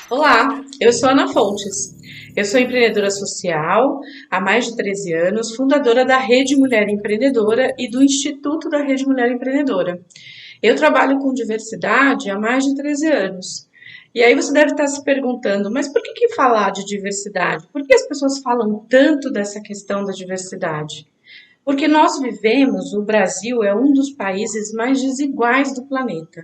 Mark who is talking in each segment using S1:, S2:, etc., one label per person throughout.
S1: Olá, eu sou Ana Fontes. Eu sou empreendedora social há mais de 13 anos, fundadora da Rede Mulher Empreendedora e do Instituto da Rede Mulher Empreendedora. Eu trabalho com diversidade há mais de 13 anos. E aí você deve estar se perguntando, mas por que falar de diversidade? Por que as pessoas falam tanto dessa questão da diversidade? Porque nós vivemos, o Brasil é um dos países mais desiguais do planeta.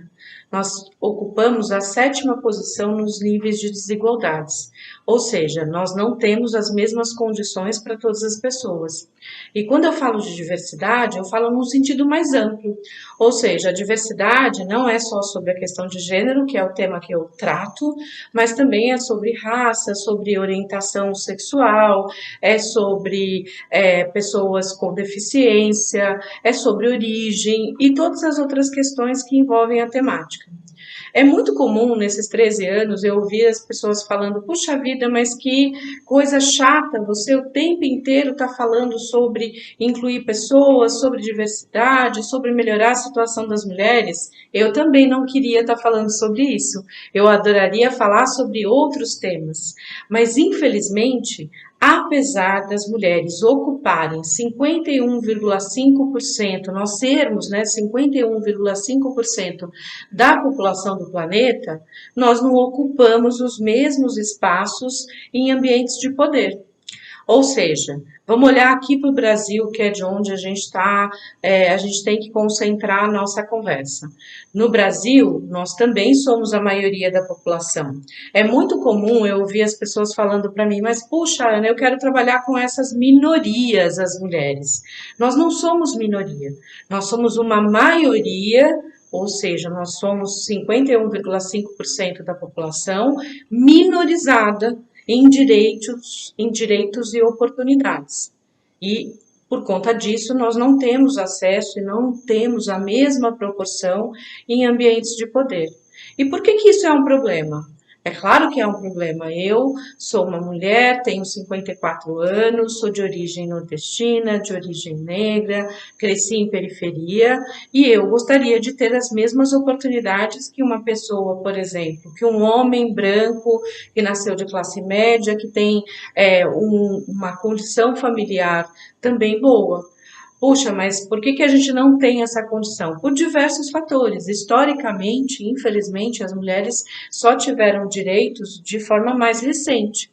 S1: Nós ocupamos a sétima posição nos níveis de desigualdades, ou seja, nós não temos as mesmas condições para todas as pessoas. E quando eu falo de diversidade, eu falo num sentido mais amplo, ou seja, a diversidade não é só sobre a questão de gênero, que é o tema que eu trato, mas também é sobre raça, sobre orientação sexual, é sobre pessoas com deficiência, é sobre origem e todas as outras questões que envolvem a temática. É muito comum nesses 13 anos eu ouvir as pessoas falando, puxa vida, mas que coisa chata, você o tempo inteiro está falando sobre incluir pessoas, sobre diversidade, sobre melhorar a situação das mulheres. Eu também não queria estar falando sobre isso. Eu adoraria falar sobre outros temas, mas infelizmente apesar das mulheres ocuparem 51,5%, nós sermos, 51,5% da população do planeta, nós não ocupamos os mesmos espaços em ambientes de poder. Ou seja, vamos olhar aqui para o Brasil, que é de onde a gente está, a gente tem que concentrar a nossa conversa. No Brasil, nós também somos a maioria da população. É muito comum eu ouvir as pessoas falando para mim, mas puxa, Ana, eu quero trabalhar com essas minorias, as mulheres. Nós não somos minoria, nós somos uma maioria, ou seja, nós somos 51,5% da população minorizada em direitos e oportunidades. E por conta disso, nós não temos acesso e não temos a mesma proporção em ambientes de poder. E por que isso é um problema? É claro que é um problema. Eu sou uma mulher, tenho 54 anos, sou de origem nordestina, de origem negra, cresci em periferia e eu gostaria de ter as mesmas oportunidades que uma pessoa, por exemplo, que um homem branco que nasceu de classe média, que tem uma condição familiar também boa. Puxa, mas por que a gente não tem essa condição? Por diversos fatores. Historicamente, infelizmente, as mulheres só tiveram direitos de forma mais recente.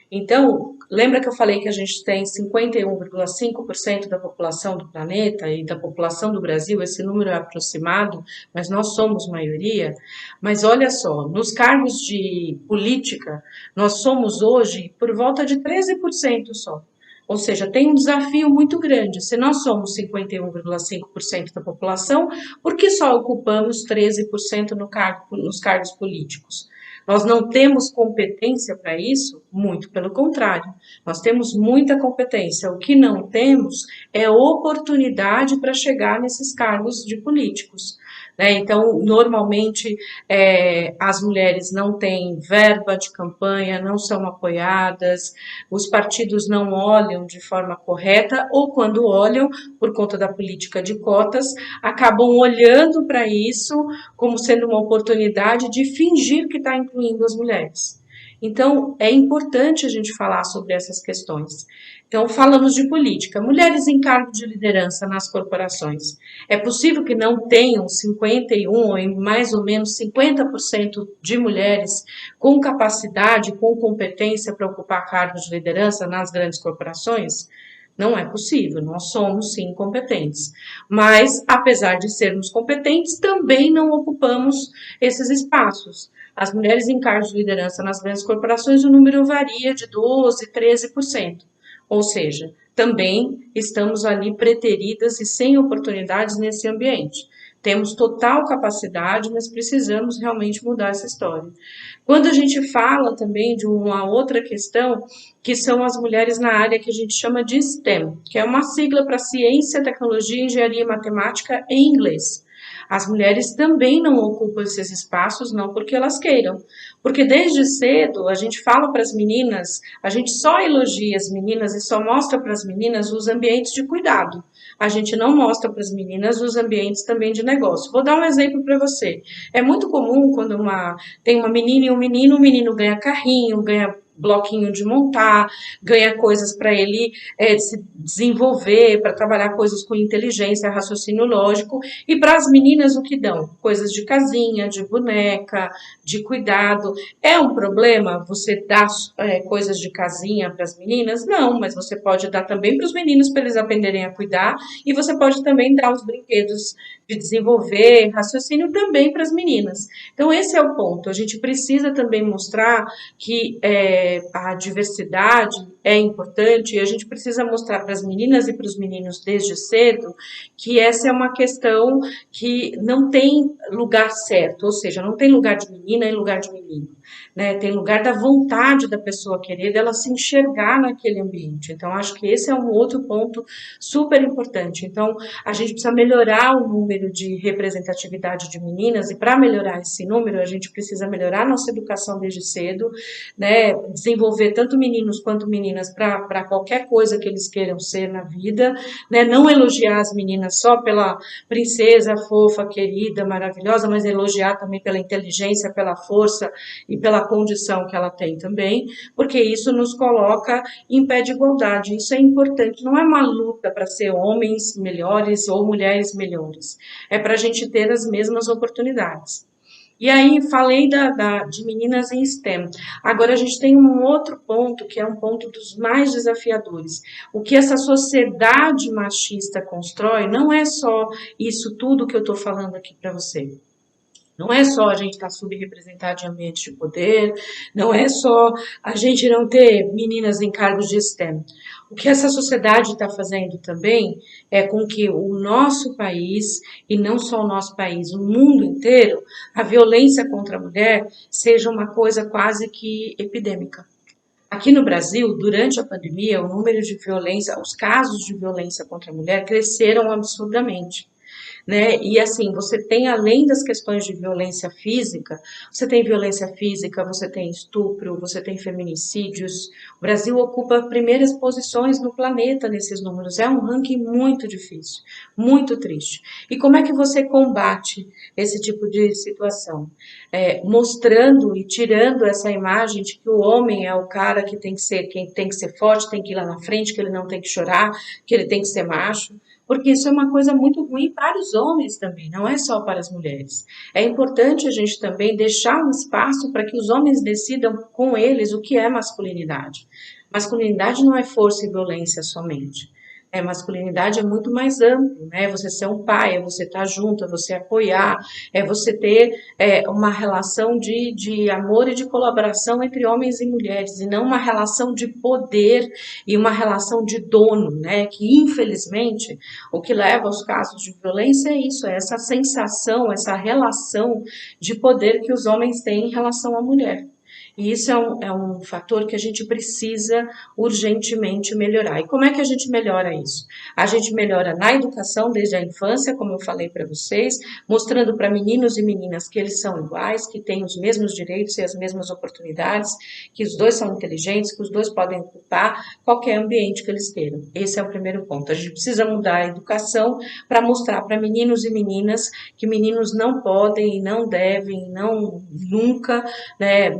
S1: Então, lembra que eu falei que a gente tem 51,5% da população do planeta e da população do Brasil, esse número é aproximado, mas nós somos maioria. Mas olha só, nos cargos de política, nós somos hoje por volta de 13% só. Ou seja, tem um desafio muito grande. Se nós somos 51,5% da população, por que só ocupamos 13% nos cargos políticos? Nós não temos competência para isso? Muito pelo contrário, nós temos muita competência. O que não temos é oportunidade para chegar nesses cargos de políticos. Então, normalmente, as mulheres não têm verba de campanha, não são apoiadas, os partidos não olham de forma correta, ou quando olham, por conta da política de cotas, acabam olhando para isso como sendo uma oportunidade de fingir que está incluindo as mulheres. Então, é importante a gente falar sobre essas questões. Então, falamos de política. Mulheres em cargo de liderança nas corporações. É possível que não tenham 51 ou mais ou menos 50% de mulheres com capacidade, com competência para ocupar cargos de liderança nas grandes corporações? Não é possível, nós somos sim competentes. Mas, apesar de sermos competentes, também não ocupamos esses espaços. As mulheres em cargos de liderança nas grandes corporações, o número varia de 12%, 13%. Ou seja, também estamos ali preteridas e sem oportunidades nesse ambiente. Temos total capacidade, mas precisamos realmente mudar essa história. Quando a gente fala também de uma outra questão, que são as mulheres na área que a gente chama de STEM, que é uma sigla para ciência, tecnologia, engenharia e matemática em inglês. As mulheres também não ocupam esses espaços, não porque elas queiram, porque desde cedo a gente fala para as meninas, a gente só elogia as meninas e só mostra para as meninas os ambientes de cuidado. A gente não mostra para as meninas os ambientes também de negócio. Vou dar um exemplo para você. É muito comum quando tem uma menina e um menino ganha carrinho, ganha bloquinho de montar, ganha coisas para ele se desenvolver, para trabalhar coisas com inteligência, raciocínio lógico, e para as meninas o que dão? Coisas de casinha, de boneca, de cuidado. É um problema você dar coisas de casinha para as meninas? Não, mas você pode dar também para os meninos para eles aprenderem a cuidar, e você pode também dar os brinquedos de desenvolver raciocínio também para as meninas. Então, esse é o ponto. A gente precisa também mostrar que a diversidade é importante e a gente precisa mostrar para as meninas e para os meninos desde cedo que essa é uma questão que não tem lugar certo, ou seja, não tem lugar de menina e lugar de menino. Né? Tem lugar da vontade da pessoa querer, dela se enxergar naquele ambiente. Então, acho que esse é um outro ponto super importante. Então, a gente precisa melhorar o número de representatividade de meninas, e para melhorar esse número, a gente precisa melhorar nossa educação desde cedo, né? Desenvolver tanto meninos quanto meninas para qualquer coisa que eles queiram ser na vida, né? Não elogiar as meninas só pela princesa fofa, querida, maravilhosa, mas elogiar também pela inteligência, pela força e pela condição que ela tem também, porque isso nos coloca em pé de igualdade. Isso é importante, não é uma luta para ser homens melhores ou mulheres melhores, é para a gente ter as mesmas oportunidades. E aí, falei de meninas em STEM. Agora, a gente tem um outro ponto, que é um ponto dos mais desafiadores. O que essa sociedade machista constrói não é só isso tudo que eu estou falando aqui para você. Não é só a gente estar subrepresentado em ambientes de poder, não é só a gente não ter meninas em cargos de STEM. O que essa sociedade está fazendo também é com que o nosso país, e não só o nosso país, o mundo inteiro, a violência contra a mulher seja uma coisa quase que epidêmica. Aqui no Brasil, durante a pandemia, o número de violência, os casos de violência contra a mulher cresceram absurdamente. Né? E assim, você tem, além das questões de violência física, você tem estupro, você tem feminicídios. O Brasil ocupa primeiras posições no planeta nesses números. É um ranking muito difícil, muito triste. E como é que você combate esse tipo de situação? Mostrando e tirando essa imagem de que o homem é o cara que tem que ser, quem tem que ser forte, tem que ir lá na frente, que ele não tem que chorar, que ele tem que ser macho, porque isso é uma coisa muito ruim para os homens também, não é só para as mulheres. É importante a gente também deixar um espaço para que os homens decidam com eles o que é masculinidade. Masculinidade não é força e violência somente. Masculinidade é muito mais amplo, né? É você ser um pai, é você estar junto, é você apoiar, é você ter uma relação de amor e de colaboração entre homens e mulheres, e não uma relação de poder e uma relação de dono, né? Que infelizmente o que leva aos casos de violência é isso, é essa sensação, essa relação de poder que os homens têm em relação à mulher. E isso é um fator que a gente precisa urgentemente melhorar. E como é que a gente melhora isso? A gente melhora na educação desde a infância, como eu falei para vocês, mostrando para meninos e meninas que eles são iguais, que têm os mesmos direitos e as mesmas oportunidades, que os dois são inteligentes, que os dois podem ocupar qualquer ambiente que eles queiram. Esse é o primeiro ponto. A gente precisa mudar a educação para mostrar para meninos e meninas que meninos não podem e não devem, não nunca, né,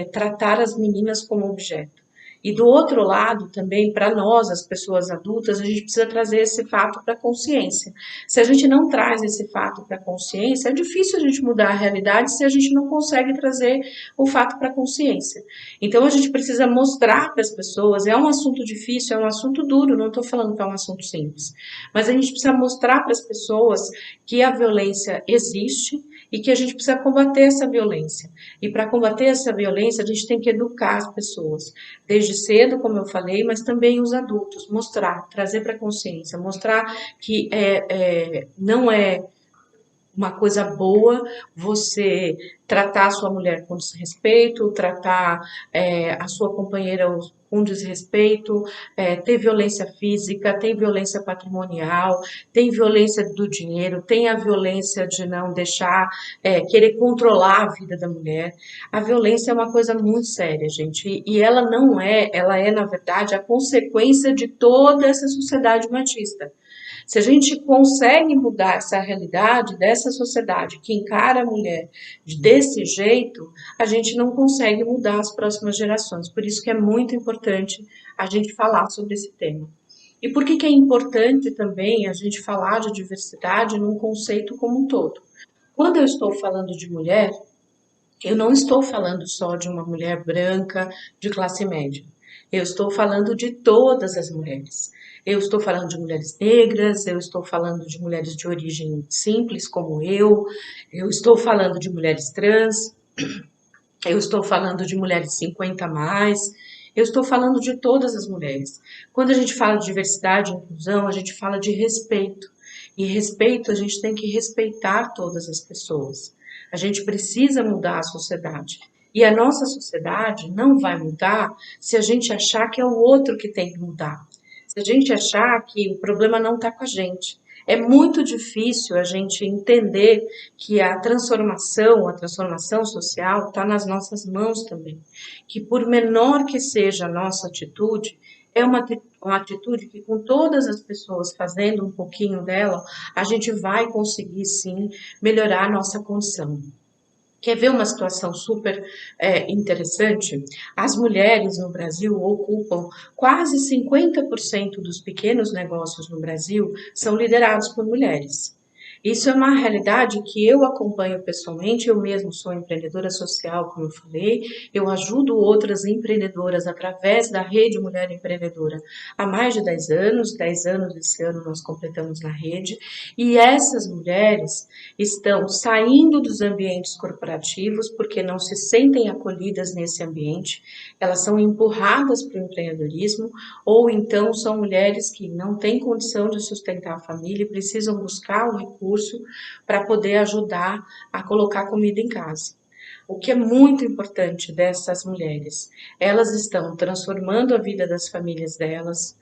S1: tratar as meninas como objeto. E do outro lado, também, para nós, as pessoas adultas, a gente precisa trazer esse fato para a consciência. Se a gente não traz esse fato para a consciência, é difícil a gente mudar a realidade se a gente não consegue trazer o fato para a consciência. Então, a gente precisa mostrar para as pessoas, é um assunto difícil, é um assunto duro, não estou falando que é um assunto simples, mas a gente precisa mostrar para as pessoas que a violência existe e que a gente precisa combater essa violência. E para combater essa violência, a gente tem que educar as pessoas, desde cedo, como eu falei, mas também os adultos, mostrar, trazer para a consciência, mostrar que não é uma coisa boa você tratar a sua mulher com desrespeito, tratar a sua companheira com desrespeito, tem violência física, tem violência patrimonial, tem violência do dinheiro, tem a violência de não deixar, querer controlar a vida da mulher. A violência é uma coisa muito séria, gente, e ela não é, ela é, na verdade, a consequência de toda essa sociedade machista. Se a gente consegue mudar essa realidade dessa sociedade que encara a mulher desse jeito, a gente não consegue mudar as próximas gerações. Por isso que é muito importante a gente falar sobre esse tema. E por que que é importante também a gente falar de diversidade num conceito como um todo? Quando eu estou falando de mulher, eu não estou falando só de uma mulher branca de classe média. Eu estou falando de todas as mulheres. Eu estou falando de mulheres negras, eu estou falando de mulheres de origem simples como eu estou falando de mulheres trans, eu estou falando de mulheres 50 a mais, eu estou falando de todas as mulheres. Quando a gente fala de diversidade e inclusão, a gente fala de respeito. E respeito, a gente tem que respeitar todas as pessoas. A gente precisa mudar a sociedade. E a nossa sociedade não vai mudar se a gente achar que é o outro que tem que mudar. Se a gente achar que o problema não está com a gente. É muito difícil a gente entender que a transformação social está nas nossas mãos também. Que por menor que seja a nossa atitude, é uma atitude que com todas as pessoas fazendo um pouquinho dela, a gente vai conseguir sim melhorar a nossa condição. Quer ver uma situação super interessante? As mulheres no Brasil ocupam quase 50% dos pequenos negócios no Brasil são liderados por mulheres. Isso é uma realidade que eu acompanho pessoalmente, eu mesmo sou empreendedora social, como eu falei, eu ajudo outras empreendedoras através da Rede Mulher Empreendedora há mais de 10 anos esse ano nós completamos na rede, e essas mulheres estão saindo dos ambientes corporativos porque não se sentem acolhidas nesse ambiente, elas são empurradas para o empreendedorismo, ou então são mulheres que não têm condição de sustentar a família e precisam buscar um recurso para poder ajudar a colocar comida em casa. O que é muito importante dessas mulheres, elas estão transformando a vida das famílias delas.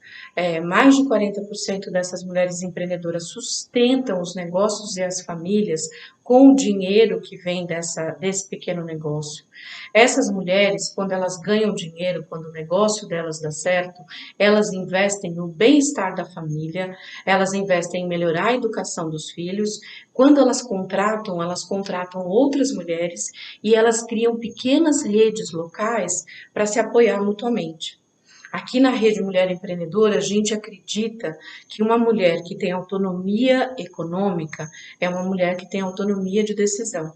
S1: Mais de 40% dessas mulheres empreendedoras sustentam os negócios e as famílias com o dinheiro que vem desse pequeno negócio. Essas mulheres, quando elas ganham dinheiro, quando o negócio delas dá certo, elas investem no bem-estar da família, elas investem em melhorar a educação dos filhos. Quando elas contratam outras mulheres e elas criam pequenas redes locais para se apoiar mutuamente. Aqui na Rede Mulher Empreendedora, a gente acredita que uma mulher que tem autonomia econômica é uma mulher que tem autonomia de decisão.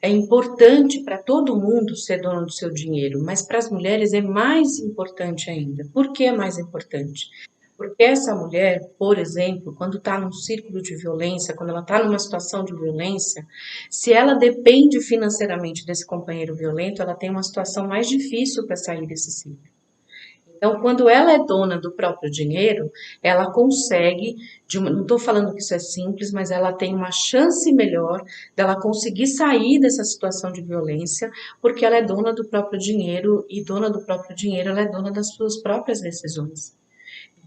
S1: É importante para todo mundo ser dono do seu dinheiro, mas para as mulheres é mais importante ainda. Por que é mais importante? Porque essa mulher, por exemplo, quando está num círculo de violência, quando ela está numa situação de violência, se ela depende financeiramente desse companheiro violento, ela tem uma situação mais difícil para sair desse ciclo. Então, quando ela é dona do próprio dinheiro, ela consegue, não estou falando que isso é simples, mas ela tem uma chance melhor dela conseguir sair dessa situação de violência, porque ela é dona do próprio dinheiro e dona do próprio dinheiro, ela é dona das suas próprias decisões.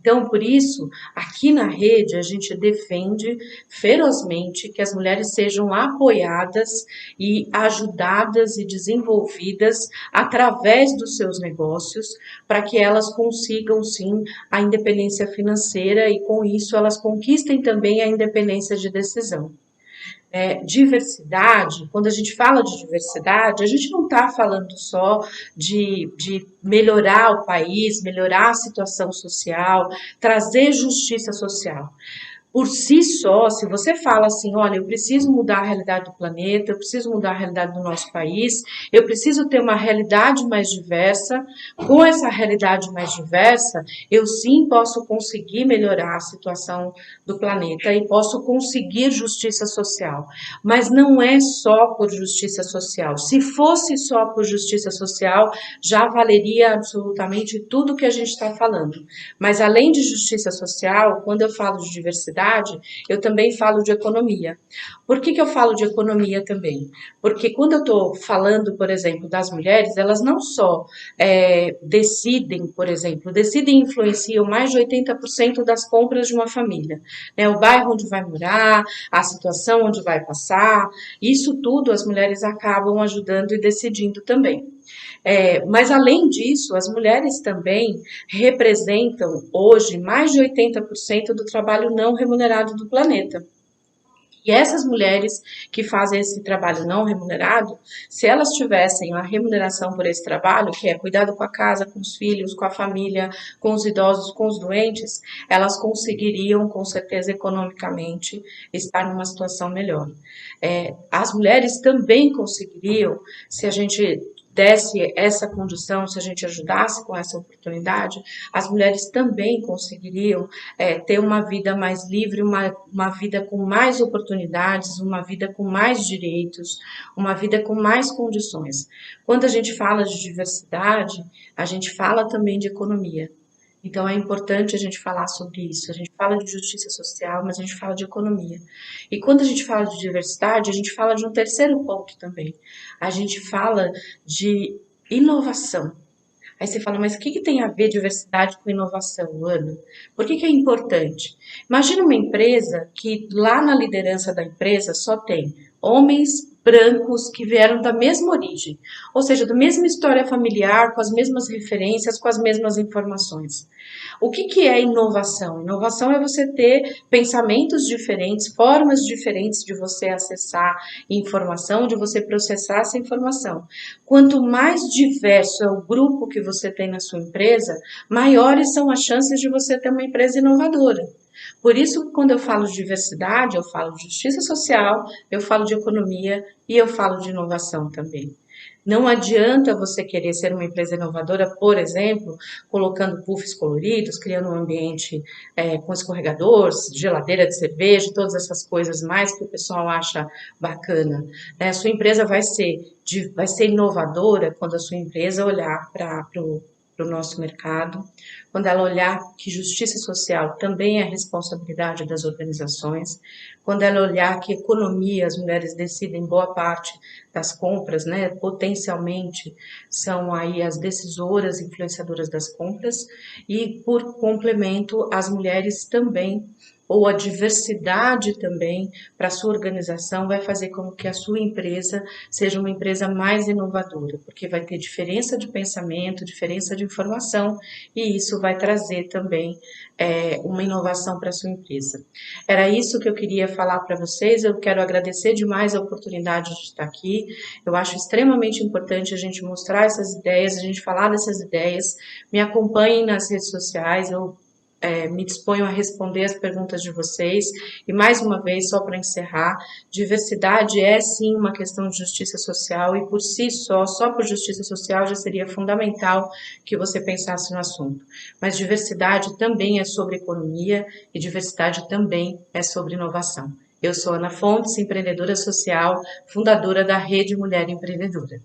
S1: Então, por isso, aqui na rede, a gente defende ferozmente que as mulheres sejam apoiadas e ajudadas e desenvolvidas através dos seus negócios, para que elas consigam, sim, a independência financeira e, com isso, elas conquistem também a independência de decisão. Diversidade, quando a gente fala de diversidade, a gente não está falando só de melhorar o país, melhorar a situação social, trazer justiça social. Por si só, se você fala assim, olha, eu preciso mudar a realidade do planeta, eu preciso mudar a realidade do nosso país, eu preciso ter uma realidade mais diversa, com essa realidade mais diversa, eu sim posso conseguir melhorar a situação do planeta e posso conseguir justiça social. Mas não é só por justiça social. Se fosse só por justiça social, já valeria absolutamente tudo que a gente está falando. Mas além de justiça social, quando eu falo de diversidade, eu também falo de economia. Por que eu falo de economia também? Porque quando eu estou falando, por exemplo, das mulheres, elas não só decidem, por exemplo, decidem e influenciam mais de 80% das compras de uma família. Né? O bairro onde vai morar, a situação onde vai passar, isso tudo as mulheres acabam ajudando e decidindo também. Mas além disso, as mulheres também representam hoje mais de 80% do trabalho não remunerado do planeta. E essas mulheres que fazem esse trabalho não remunerado, se elas tivessem a remuneração por esse trabalho, que é cuidado com a casa, com os filhos, com a família, com os idosos, com os doentes, elas conseguiriam, com certeza, economicamente, estar numa situação melhor. As mulheres também conseguiriam, se a gente desse essa condição, se a gente ajudasse com essa oportunidade, as mulheres também conseguiriam ter uma vida mais livre, uma vida com mais oportunidades, uma vida com mais direitos, uma vida com mais condições. Quando a gente fala de diversidade, a gente fala também de economia. Então é importante a gente falar sobre isso. A gente fala de justiça social, mas a gente fala de economia. E quando a gente fala de diversidade, a gente fala de um terceiro ponto também. A gente fala de inovação. Aí você fala, mas o que tem a ver diversidade com inovação, Ana? Por que é importante? Imagina uma empresa que lá na liderança da empresa só tem homens brancos que vieram da mesma origem, ou seja, da mesma história familiar, com as mesmas referências, com as mesmas informações. O que é inovação? Inovação é você ter pensamentos diferentes, formas diferentes de você acessar informação, de você processar essa informação. Quanto mais diverso é o grupo que você tem na sua empresa, maiores são as chances de você ter uma empresa inovadora. Por isso, quando eu falo de diversidade, eu falo de justiça social, eu falo de economia e eu falo de inovação também. Não adianta você querer ser uma empresa inovadora, por exemplo, colocando puffs coloridos, criando um ambiente com escorregador, geladeira de cerveja, todas essas coisas mais que o pessoal acha bacana. Sua empresa vai ser inovadora quando a sua empresa olhar para o nosso mercado, quando ela olhar que justiça social também é responsabilidade das organizações, quando ela olhar que economia, as mulheres decidem boa parte das compras, né, potencialmente são aí as decisoras, influenciadoras das compras, e por complemento, as mulheres também, ou a diversidade também para a sua organização vai fazer com que a sua empresa seja uma empresa mais inovadora, porque vai ter diferença de pensamento, diferença de informação, e isso vai trazer também uma inovação para a sua empresa. Era isso que eu queria falar para vocês, eu quero agradecer demais a oportunidade de estar aqui, eu acho extremamente importante a gente mostrar essas ideias, a gente falar dessas ideias, me acompanhem nas redes sociais, eu me disponho a responder as perguntas de vocês. E mais uma vez, só para encerrar, diversidade é sim uma questão de justiça social e por si só por justiça social já seria fundamental que você pensasse no assunto. Mas diversidade também é sobre economia e diversidade também é sobre inovação. Eu sou Ana Fontes, empreendedora social, fundadora da Rede Mulher Empreendedora.